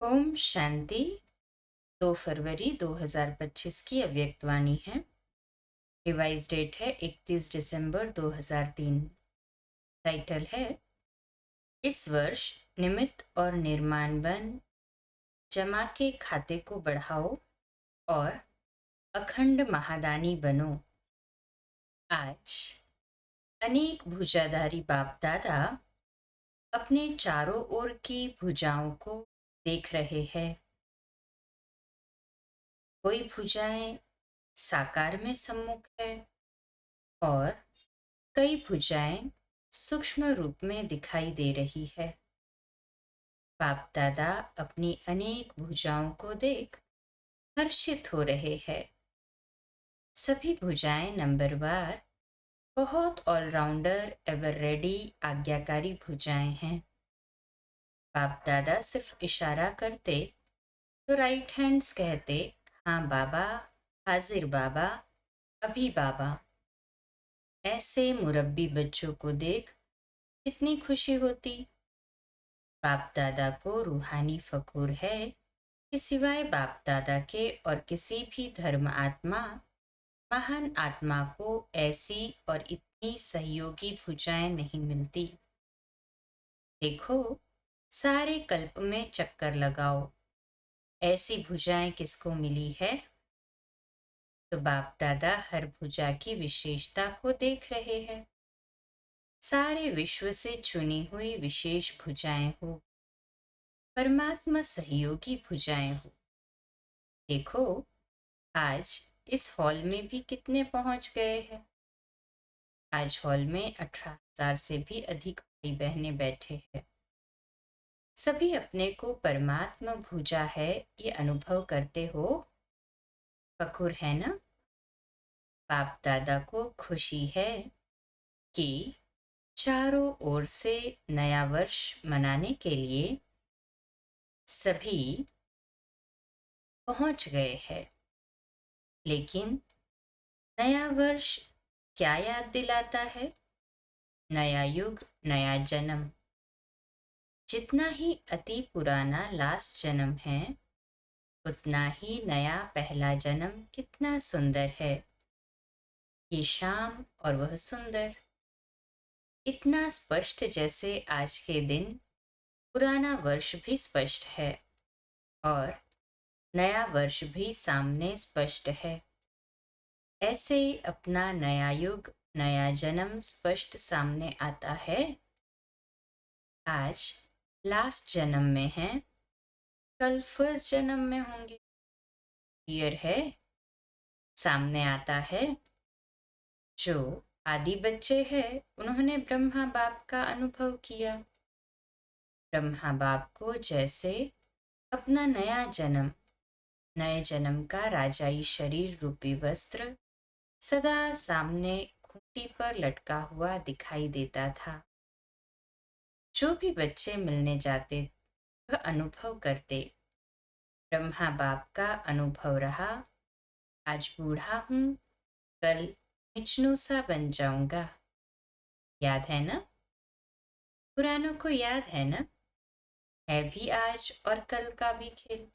ओम शांति। 2 फरवरी 2025 की अव्यक्तवाणी है। Revise date है 31 दिसंबर 2003। टाइटल है इस वर्ष निमित्त और निर्माण बन जमा के खाते को बढ़ाओ और अखंड महादानी बनो। आज अनेक भुजाधारी बाप दादा अपने चारों ओर की भुजाओं को देख रहे हैं। कोई भुजाएं साकार में सम्मुख है और कई भुजाएं सूक्ष्म रूप में दिखाई दे रही है। बाप दादा अपनी अनेक भुजाओं को देख हर्षित हो रहे हैं। सभी भुजाएं नंबरवार बहुत ऑलराउंडर एवर रेडी आज्ञाकारी भुजाएं हैं। बाप दादा सिर्फ इशारा करते तो राइट हैंड्स कहते, हाँ बाबा, हाजिर बाबा, अभी बाबा। ऐसे मुरब्बी बच्चों को देख कितनी खुशी होती। बाप दादा को रूहानी फखूर है कि सिवाय बाप दादा के और किसी भी धर्म आत्मा, महान आत्मा को ऐसी और इतनी सहयोगी भुजाएं नहीं मिलती। देखो, सारे कल्प में चक्कर लगाओ, ऐसी भुजाएं किसको मिली है? तो बाप दादा हर भुजा की विशेषता को देख रहे हैं। सारे विश्व से चुनी हुई विशेष भुजाएं हो, परमात्मा सहयोगी भुजाएं हो। देखो, आज इस हॉल में भी कितने पहुंच गए हैं। आज हॉल में 18,000 से भी अधिक भाई बहनें बैठे हैं। सभी अपने को परमात्मा भुजा है ये अनुभव करते हो। फखुर है ना? बाप दादा को खुशी है कि चारों ओर से नया वर्ष मनाने के लिए सभी पहुंच गए हैं। लेकिन नया वर्ष क्या याद दिलाता है? नया युग, नया जन्म। जितना ही अति पुराना लास्ट जन्म है, उतना ही नया पहला जन्म कितना सुंदर है। ये शाम और वह सुंदर, इतना स्पष्ट जैसे आज के दिन पुराना वर्ष भी स्पष्ट है और नया वर्ष भी सामने स्पष्ट है। ऐसे अपना नया युग, नया जन्म स्पष्ट सामने आता है। आज लास्ट जन्म में है, कल फर्स्ट जन्म में होंगे। क्लियर है? सामने आता है। जो आदि बच्चे हैं, उन्होंने ब्रह्मा बाप का अनुभव किया। ब्रह्मा बाप को जैसे अपना नया जन्म, नए जन्म का राजाई शरीर रूपी वस्त्र सदा सामने खूंटी पर लटका हुआ दिखाई देता था। जो भी बच्चे मिलने जाते वह अनुभव करते। ब्रह्मा बाप का अनुभव रहा, आज बूढ़ा हूं, कल विष्णु सा बन जाऊंगा। याद है ना? पुरानों को याद है ना? है भी आज और कल का भी खेल,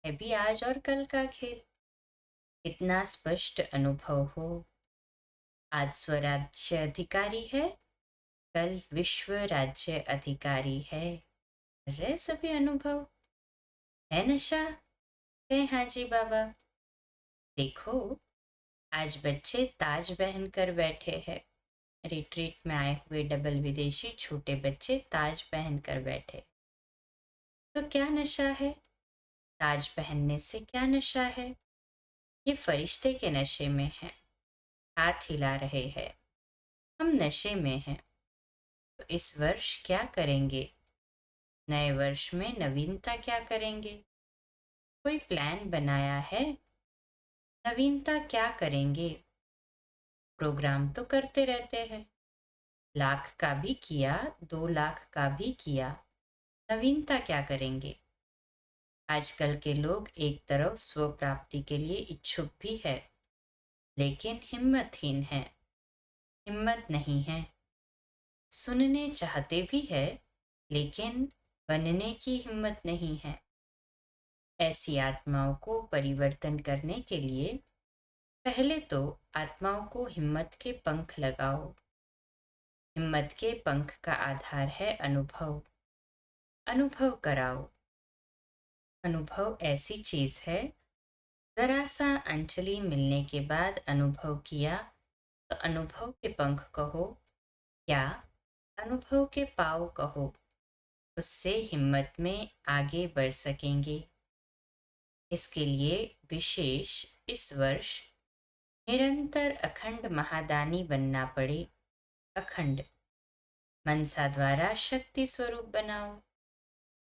है भी आज और कल का खेल। इतना स्पष्ट अनुभव हो। आज स्वराज्य अधिकारी है, कल विश्व राज्य अधिकारी है। अरे सभी अनुभव है नशा है। हाँ जी बाबा। देखो, आज बच्चे ताज पहन कर बैठे हैं। रिट्रीट में आए हुए डबल विदेशी छोटे बच्चे ताज पहन कर बैठे। तो क्या नशा है? ताज पहनने से क्या नशा है? ये फरिश्ते के नशे में है, हाथ हिला रहे हैं। हम नशे में हैं। तो इस वर्ष क्या करेंगे? नए वर्ष में नवीनता क्या करेंगे? कोई प्लान बनाया है? नवीनता क्या करेंगे? प्रोग्राम तो करते रहते हैं। लाख का भी किया, 2 लाख का भी किया। नवीनता क्या करेंगे? आजकल के लोग एक तरफ स्व प्राप्ति के लिए इच्छुक भी है, लेकिन हिम्मतहीन है। हिम्मत नहीं है। सुनने चाहते भी है, लेकिन बनने की हिम्मत नहीं है। ऐसी आत्माओं को परिवर्तन करने के लिए पहले तो आत्माओं को हिम्मत के पंख लगाओ। हिम्मत के पंख का आधार है अनुभव। अनुभव कराओ। अनुभव ऐसी चीज है, जरा सा अंजलि मिलने के बाद अनुभव किया तो अनुभव के पंख कहो या अनुभव के पाँव कहो, उससे हिम्मत में आगे बढ़ सकेंगे। इसके लिए विशेष इस वर्ष निरंतर अखंड महादानी बनना पड़े। अखंड मनसा द्वारा शक्ति स्वरूप बनाओ।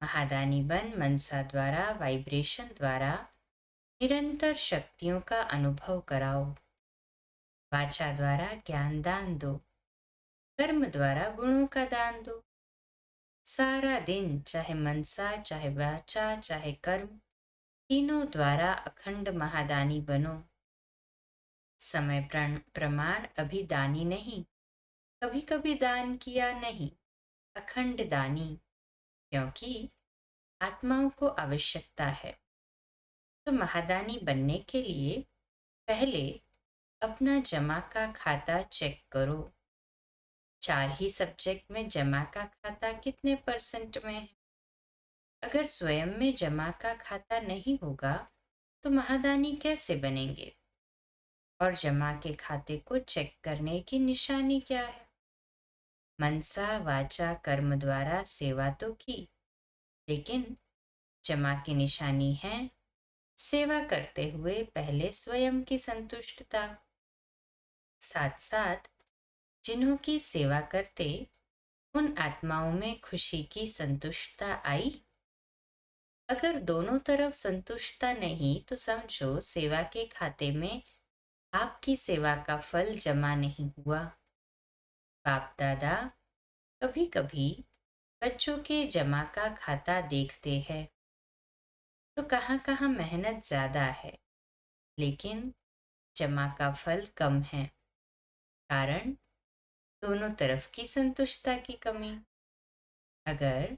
महादानी बन मनसा द्वारा वाइब्रेशन द्वारा निरंतर शक्तियों का अनुभव कराओ। वाचा द्वारा ज्ञान दान दो। कर्म द्वारा गुणों का दान दो। सारा दिन चाहे मनसा चाहे वाचा चाहे कर्म, तीनों द्वारा अखंड महादानी बनो। समय प्रमाण अभी दानी नहीं, कभी कभी दान किया नहीं, अखंड दानी, क्योंकि आत्माओं को आवश्यकता है। तो महादानी बनने के लिए पहले अपना जमा का खाता चेक करो। 4 ही सब्जेक्ट में जमा का खाता कितने परसेंट में है? अगर स्वयं में जमा का खाता नहीं होगा तो महादानी कैसे बनेंगे? और जमा के खाते को चेक करने की निशानी क्या है? मनसा वाचा कर्म द्वारा सेवा तो की, लेकिन जमा की निशानी है सेवा करते हुए पहले स्वयं की संतुष्टता। साथ साथ जिन्हों की सेवा करते उन आत्माओं में खुशी की संतुष्टता आई। अगर दोनों तरफ संतुष्टता नहीं तो समझो सेवा के खाते में आपकी सेवा का फल जमा नहीं हुआ। बाप दादा कभी कभी बच्चों के जमा का खाता देखते हैं तो कहाँ कहाँ मेहनत ज्यादा है लेकिन जमा का फल कम है। कारण दोनों तरफ की संतुष्टता की कमी। अगर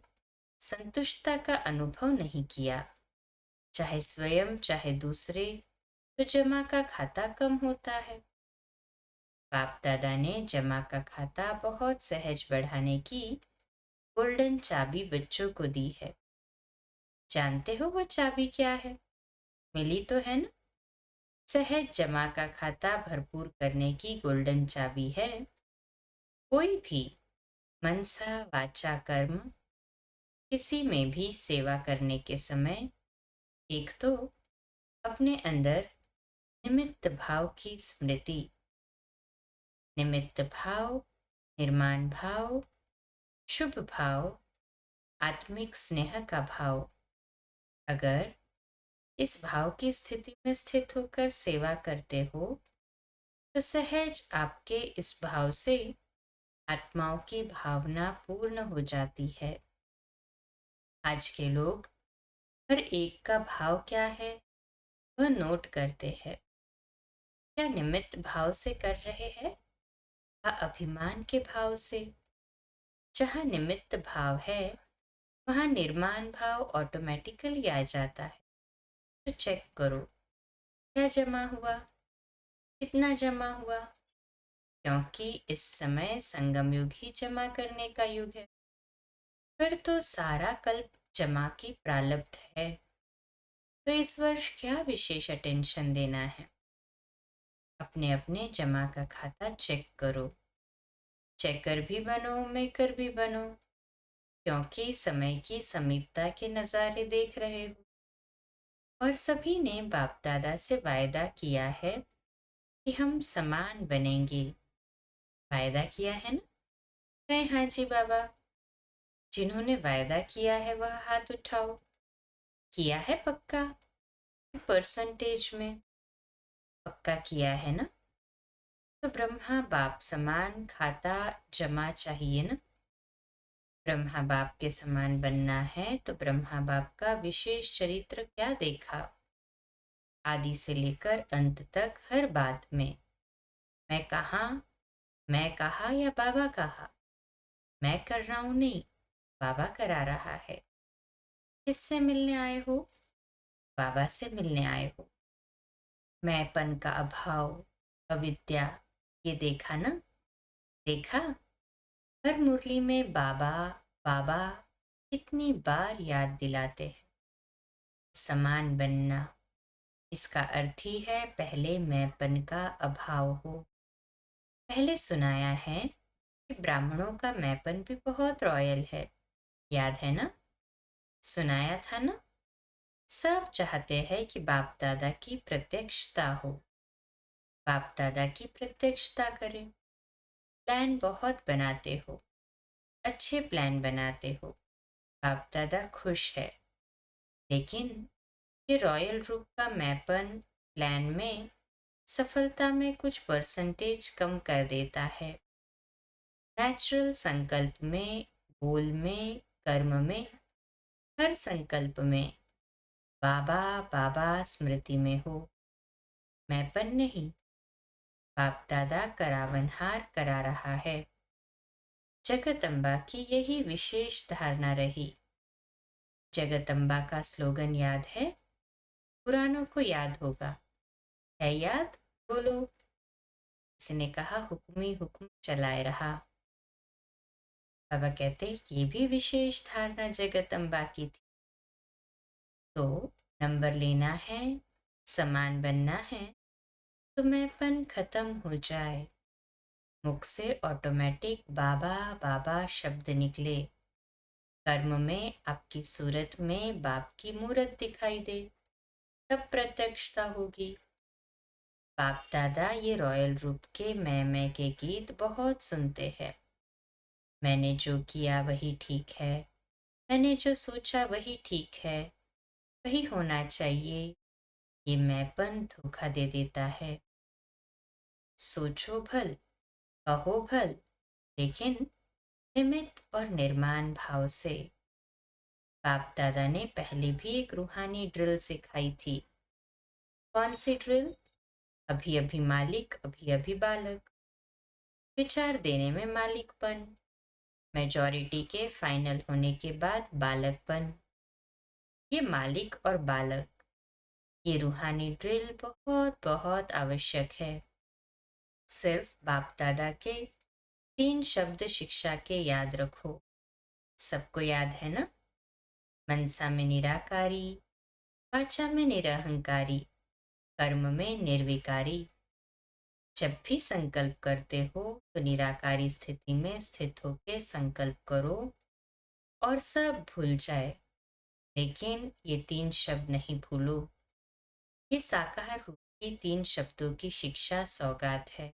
संतुष्टता का अनुभव नहीं किया, चाहे स्वयं चाहे दूसरे, तो जमा का खाता कम होता है। बाप दादा ने जमा का खाता बहुत सहज बढ़ाने की गोल्डन चाबी बच्चों को दी है। जानते हो वो चाबी क्या है? मिली तो है ना? सहज जमा का खाता भरपूर करने की गोल्डन चाबी है कोई भी मनसा वाचा कर्म किसी में भी सेवा करने के समय एक तो अपने अंदर निमित्त भाव की स्मृति। निमित्त भाव, निर्माण भाव, शुभ भाव, आत्मिक स्नेह का भाव। अगर इस भाव की स्थिति में स्थित होकर सेवा करते हो तो सहज आपके इस भाव से आत्माओं की भावना पूर्ण हो जाती है। आज के लोग हर एक का भाव क्या है वह नोट करते हैं। क्या निमित्त भाव से कर रहे हैं या अभिमान के भाव से? जहाँ निमित्त भाव है वहाँ निर्माण भाव ऑटोमेटिकली आ जाता है। तो चेक करो क्या जमा हुआ, कितना जमा हुआ, क्योंकि इस समय संगम युग ही जमा करने का युग है। फिर तो सारा कल्प जमा की प्रारब्ध है। तो इस वर्ष क्या विशेष अटेंशन देना है? अपने अपने जमा का खाता चेक करो। चेकर भी बनो मेकर भी बनो, क्योंकि समय की समीपता के नज़ारे देख रहे हो। और सभी ने बाप दादा से वायदा किया है कि हम समान बनेंगे। वायदा किया है ना? कहें हाँ जी बाबा। जिन्होंने वायदा किया है वह हाथ उठाओ। किया है पक्का? परसेंटेज में पक्का किया है ना? तो ब्रह्मा बाप समान खाता जमा चाहिए ना? ब्रह्मा बाप के समान बनना है तो ब्रह्मा बाप का विशेष चरित्र क्या देखा? आदि से लेकर अंत तक हर बात में मैं कहा या बाबा कहा, मैं कर रहा हूं नहीं, बाबा करा रहा है। किससे मिलने आए हो? बाबा से मिलने आए हो। मैंपन का अभाव, अविद्या, ये देखा ना? देखा? हर मुरली में बाबा बाबा कितनी बार याद दिलाते हैं। समान बनना, इसका अर्थ ही है पहले मैंपन का अभाव हो। पहले सुनाया है कि ब्राह्मणों का मैंपन भी बहुत रॉयल है, याद है ना? सुनाया था ना? सब चाहते हैं कि बाप दादा की प्रत्यक्षता हो, बाप दादा की प्रत्यक्षता करें। प्लान बहुत बनाते हो, अच्छे प्लान बनाते हो, बाप दादा खुश है। लेकिन ये रॉयल रूप का मैपन प्लान में सफलता में कुछ परसेंटेज कम कर देता है। नेचुरल संकल्प में, गोल में, कर्म में, हर संकल्प में बाबा बाबा स्मृति में हो, मैंपन नहीं। बाप दादा करावनहार करा रहा है। जगदम्बा की यही विशेष धारणा रही। जगदम्बा का स्लोगन याद है? पुरानों को याद होगा। है याद? बोलो। किसी ने कहा हुक्म ही हुक्म चलाए रहा। बाबा कहते ये भी विशेष धारणा जगदम्बा की थी। तो नंबर लेना है, समान बनना है, तो मैंपन खत्म हो जाए। मुख से ऑटोमेटिक बाबा बाबा शब्द निकले। कर्म में आपकी सूरत में बाप की मूरत दिखाई दे, तब प्रत्यक्षता होगी। बाप दादा ये रॉयल रूप के मैं के गीत बहुत सुनते हैं। मैंने जो किया वही ठीक है, मैंने जो सोचा वही ठीक है, वही होना चाहिए। ये मैंपन धोखा दे देता है। सोचो भल, कहो भल, लेकिन निमित्त और निर्माण भाव से। बाप दादा ने पहले भी एक रूहानी ड्रिल सिखाई थी। कौन सी ड्रिल? अभी अभी मालिक, अभी अभी बालक। विचार देने में मालिकपन, मेजॉरिटी के फाइनल होने के बाद बालकपन। ये मालिक और बालक, ये रूहानी ड्रिल बहुत बहुत आवश्यक है। सिर्फ बाप दादा के 3 शब्द शिक्षा के याद रखो। सबको याद है ना? मनसा में निराकारी, वाचा में निरहंकारी, कर्म में निर्विकारी। जब भी संकल्प करते हो तो निराकारी स्थिति में स्थित होकर संकल्प करो और सब भूल जाए। लेकिन ये 3 शब्द नहीं भूलो। ये साकार रूप की 3 शब्दों की शिक्षा सौगात है।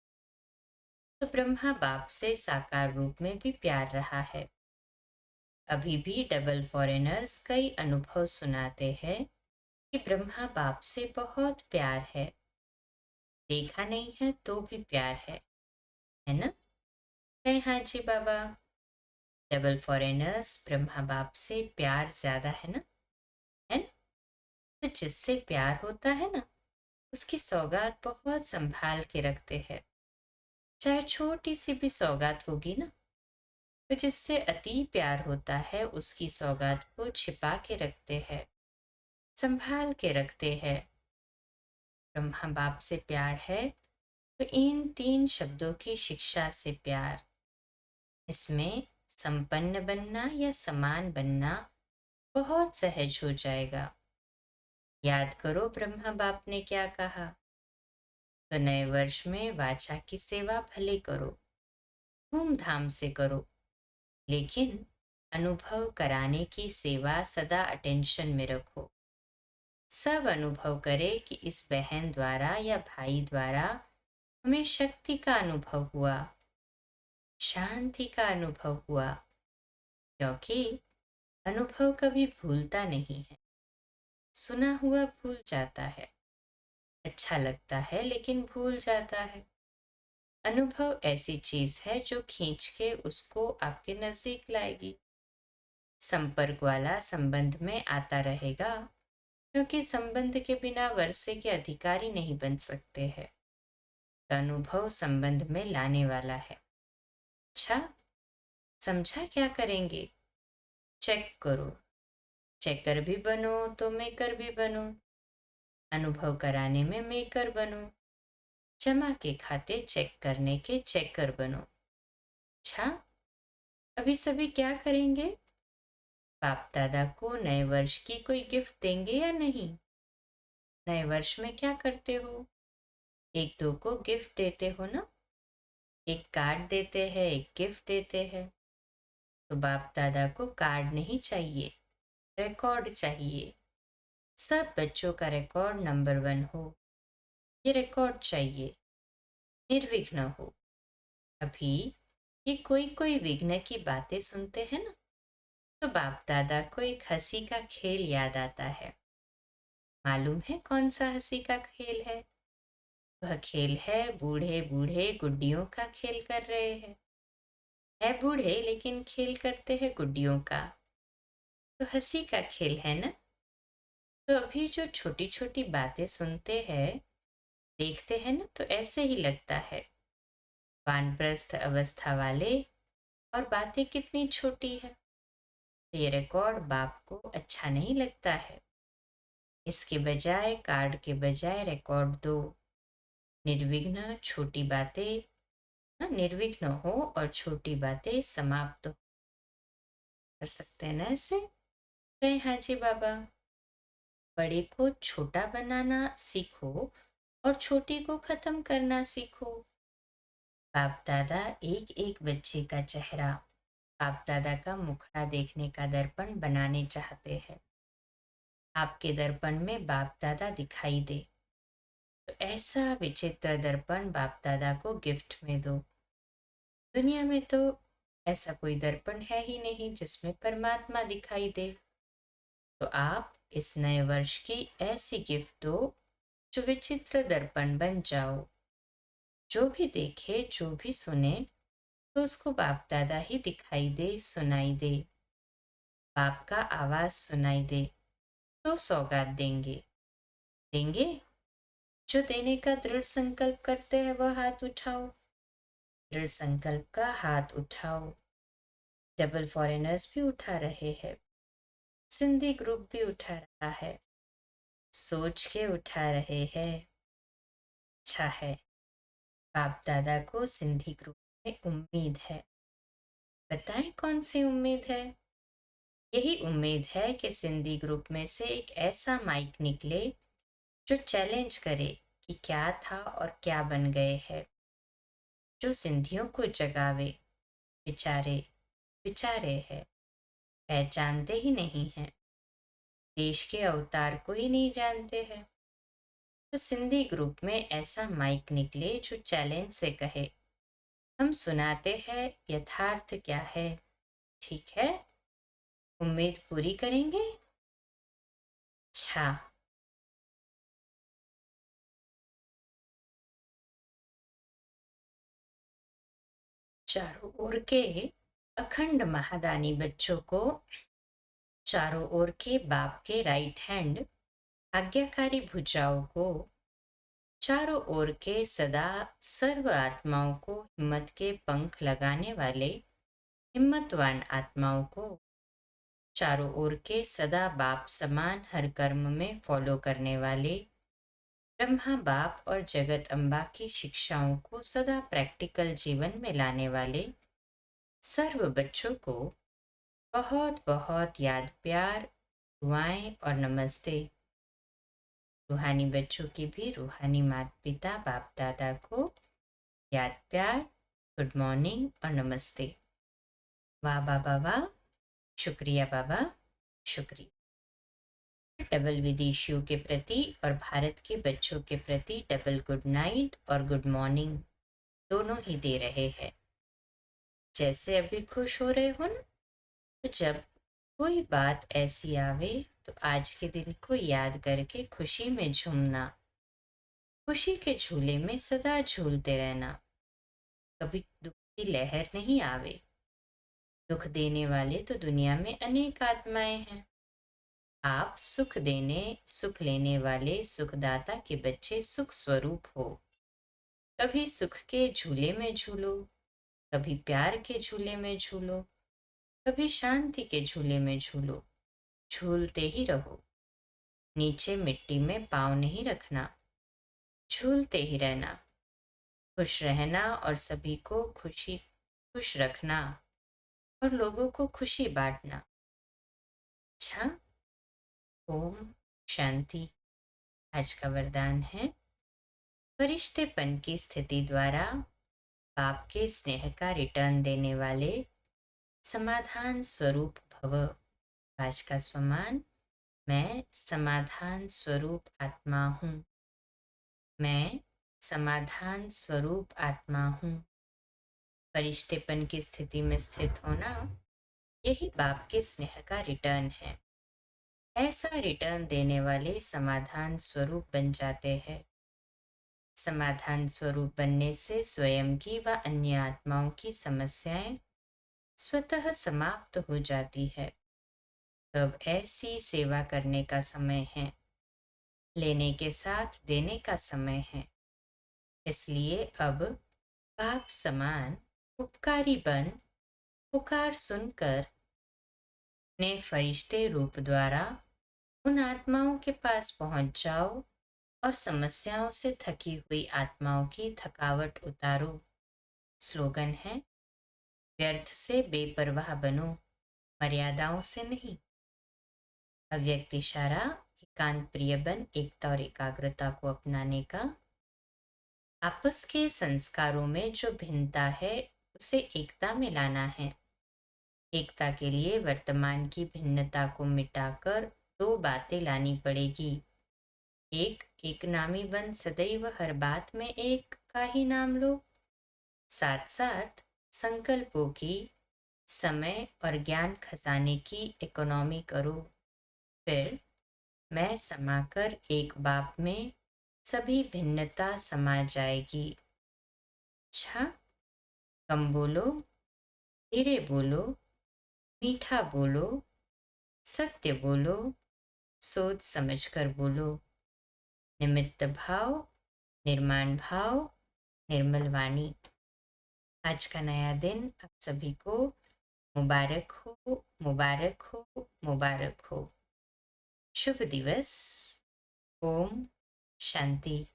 तो ब्रह्मा बाप से साकार रूप में भी प्यार रहा है। अभी भी डबल फॉरेनर्स कई अनुभव सुनाते हैं कि ब्रह्मा बाप से बहुत प्यार है। देखा नहीं है तो भी प्यार है ना? कहे हाँ जी बाबा। डबल फॉरेनर्स ब्रह्मा बाप से प्यार ज्यादा है ना? है ना? तो जिससे प्यार होता है ना, उसकी सौगात बहुत संभाल के रखते हैं। चाहे छोटी सी भी सौगात होगी ना, तो जिससे अति प्यार होता है उसकी सौगात को छिपा के रखते हैं, संभाल के रखते हैं। ब्रह्मा बाप से प्यार है तो इन 3 शब्दों की शिक्षा से प्यार। इसमें संपन्न बनना या समान बनना बहुत सहज हो जाएगा। याद करो ब्रह्मा बाप ने क्या कहा। तो नए वर्ष में वाचा की सेवा भले करो, धूमधाम से करो, लेकिन अनुभव कराने की सेवा सदा अटेंशन में रखो। सब अनुभव करे कि इस बहन द्वारा या भाई द्वारा हमें शक्ति का अनुभव हुआ, शांति का अनुभव हुआ। क्योंकि अनुभव कभी भूलता नहीं है। सुना हुआ भूल जाता है, अच्छा लगता है लेकिन भूल जाता है। अनुभव ऐसी चीज है जो खींच के उसको आपके नजदीक लाएगी। संपर्क वाला संबंध में आता रहेगा, क्योंकि संबंध के बिना वर्षे के अधिकारी नहीं बन सकते हैं। अनुभव संबंध में लाने वाला है। अच्छा, समझा क्या करेंगे? चेक करो। चेकर भी बनो तो मेकर भी बनो। अनुभव कराने में मेकर बनो। जमा के खाते चेक करने के चेकर बनो। अच्छा, अभी सभी क्या करेंगे? बाप दादा को नए वर्ष की कोई गिफ्ट देंगे या नहीं? नए वर्ष में क्या करते हो? एक दो को गिफ्ट देते हो ना? एक कार्ड देते हैं, एक गिफ्ट देते हैं। तो बाप दादा को कार्ड नहीं चाहिए, रिकॉर्ड चाहिए। सब बच्चों का रिकॉर्ड नंबर 1 हो। ये रिकॉर्ड चाहिए, निर्विघ्न हो। अभी ये कोई कोई विघ्न की बातें सुनते हैं ना, तो बाप दादा को एक हंसी का खेल याद आता है। मालूम है कौन सा हंसी का खेल है? वह खेल है बूढ़े बूढ़े गुड्डियों का खेल कर रहे हैं। है बूढ़े लेकिन खेल करते हैं गुड्डियों का, तो हंसी का खेल है ना। तो अभी जो छोटी छोटी बातें सुनते हैं, देखते हैं ना, तो ऐसे ही लगता है वानप्रस्थ अवस्था वाले, और बातें कितनी छोटी है। तो ये रिकॉर्ड बाप को अच्छा नहीं लगता है। इसके बजाय, कार्ड के बजाय रिकॉर्ड दो। निर्विघ्न छोटी बातें, ना निर्विघ्न हो और छोटी बातें समाप्त कर सकते हैं ना ऐसे। कहें हाँ जी बाबा। बड़े को छोटा बनाना सीखो और छोटी को खत्म करना सीखो। बाप दादा एक एक बच्चे का चेहरा, बाप दादा का मुखड़ा देखने का दर्पण बनाने चाहते हैं। आपके दर्पण में बाप दादा दिखाई दे, तो ऐसा विचित्र दर्पण बाप दादा को गिफ्ट में दो। दुनिया में तो ऐसा कोई दर्पण है ही नहीं जिसमें परमात्मा दिखाई दे। तो आप इस नए वर्ष की ऐसी गिफ्ट दो जो विचित्र दर्पण बन जाओ। जो भी देखे, जो भी सुने, तो उसको बाप दादा ही दिखाई दे, सुनाई दे। बाप का आवाज सुनाई दे, तो सौगात देंगे। देंगे? जो देने का दृढ़ संकल्प करते हैं वह हाथ उठाओ। दृढ़ संकल्प का हाथ उठाओ। डबल फॉरेनर्स भी उठा रहे हैं, सिंधी ग्रुप भी उठा रहा है, सोच के उठा रहे हैं। अच्छा है, बाप दादा को सिंधी ग्रुप में उम्मीद है। बताएं कौन सी उम्मीद है? यही उम्मीद है कि सिंधी ग्रुप में से एक ऐसा माइक निकले जो चैलेंज करे कि क्या था और क्या बन गए हैं। जो सिंधियों को जगावे। बेचारे बेचारे हैं, पहचानते ही नहीं हैं, देश के अवतार को ही नहीं जानते हैं। तो सिंधी ग्रुप में ऐसा माइक निकले जो चैलेंज से कहे, हम सुनाते हैं यथार्थ क्या है। ठीक है, उम्मीद पूरी करेंगे। अच्छा, चारों ओर के अखंड महादानी बच्चों को, चारों ओर के बाप के राइट हैंड आज्ञाकारी भुजाओं को, चारों ओर के सदा सर्व आत्माओं को हिम्मत के पंख लगाने वाले हिम्मतवान आत्माओं को, चारों ओर के सदा बाप समान हर कर्म में फॉलो करने वाले ब्रह्मा बाप और जगत अम्बा की शिक्षाओं को सदा प्रैक्टिकल जीवन में लाने वाले सर्व बच्चों को बहुत बहुत याद, प्यार, दुआएं और नमस्ते। रूहानी बच्चों की भी रूहानी माता पिता बाप दादा को याद, प्यार, गुड मॉर्निंग और नमस्ते। वाह बाबा वाह, शुक्रिया बाबा, शुक्रिया। डबल विदेशियों के प्रति और भारत के बच्चों के प्रति डबल गुड नाइट और गुड मॉर्निंग दोनों ही दे रहे हैं। जैसे अभी खुश हो रहे हो ना, तो जब कोई बात ऐसी आवे तो आज के दिन को याद करके खुशी में झूमना, खुशी के झूले में सदा झूलते रहना। कभी दुख की लहर नहीं आवे। दुख देने वाले तो दुनिया में अनेक आत्माएं हैं। आप सुख देने, सुख लेने वाले सुखदाता के बच्चे सुख स्वरूप हो। कभी सुख के झूले में झूलो, कभी प्यार के झूले में झूलो, कभी शांति के झूले में झूलो, झूलते ही रहो। नीचे मिट्टी में पाँव नहीं रखना, झूलते ही रहना। खुश रहना और सभी को खुश रखना और लोगों को खुशी बांटना। अच्छा, ओम शांति। आज का वरदान है, फरिश्तेपन की स्थिति द्वारा बाप के स्नेह का रिटर्न देने वाले समाधान स्वरूप भव। आज का स्वमान, मैं समाधान स्वरूप आत्मा हूँ। मैं समाधान स्वरूप आत्मा हूँ। फरिश्तेपन की स्थिति में स्थित होना, यही बाप के स्नेह का रिटर्न है। ऐसा रिटर्न देने वाले समाधान स्वरूप बन जाते हैं। समाधान स्वरूप बनने से स्वयं की व अन्य आत्माओं की समस्याएं स्वतः समाप्त हो जाती है। तब ऐसी सेवा करने का समय है, लेने के साथ देने का समय है। इसलिए अब बाप समान उपकारी बन पुकार सुनकर अपने फरिश्ते रूप द्वारा उन आत्माओं के पास पहुंच जाओ और समस्याओं से थकी हुई आत्माओं की थकावट उतारो। स्लोगन है, व्यर्थ से बेपरवाह बनो, मर्यादाओं से नहीं। अव्यक्त इशारा, एकांत प्रिय बन एकता और एकाग्रता को अपनाने का। आपस के संस्कारों में जो भिन्नता है उसे एकता में लाना है। एकता के लिए वर्तमान की भिन्नता को मिटाकर दो बातें लानी पड़ेगी। एक नामी बन सदैव हर बात में एक का ही नाम लो। साथ साथ संकल्पों की, समय और ज्ञान खजाने की इकोनॉमी करो। फिर मैं समाकर एक बाप में सभी भिन्नता समा जाएगी। अच्छा, कम बोलो, धीरे बोलो, मीठा बोलो, सत्य बोलो, सोच समझकर बोलो। निमित्त भाव, निर्माण भाव, निर्मल वाणी। आज का नया दिन आप सभी को मुबारक हो, मुबारक हो, मुबारक हो। शुभ दिवस। ओम शांति।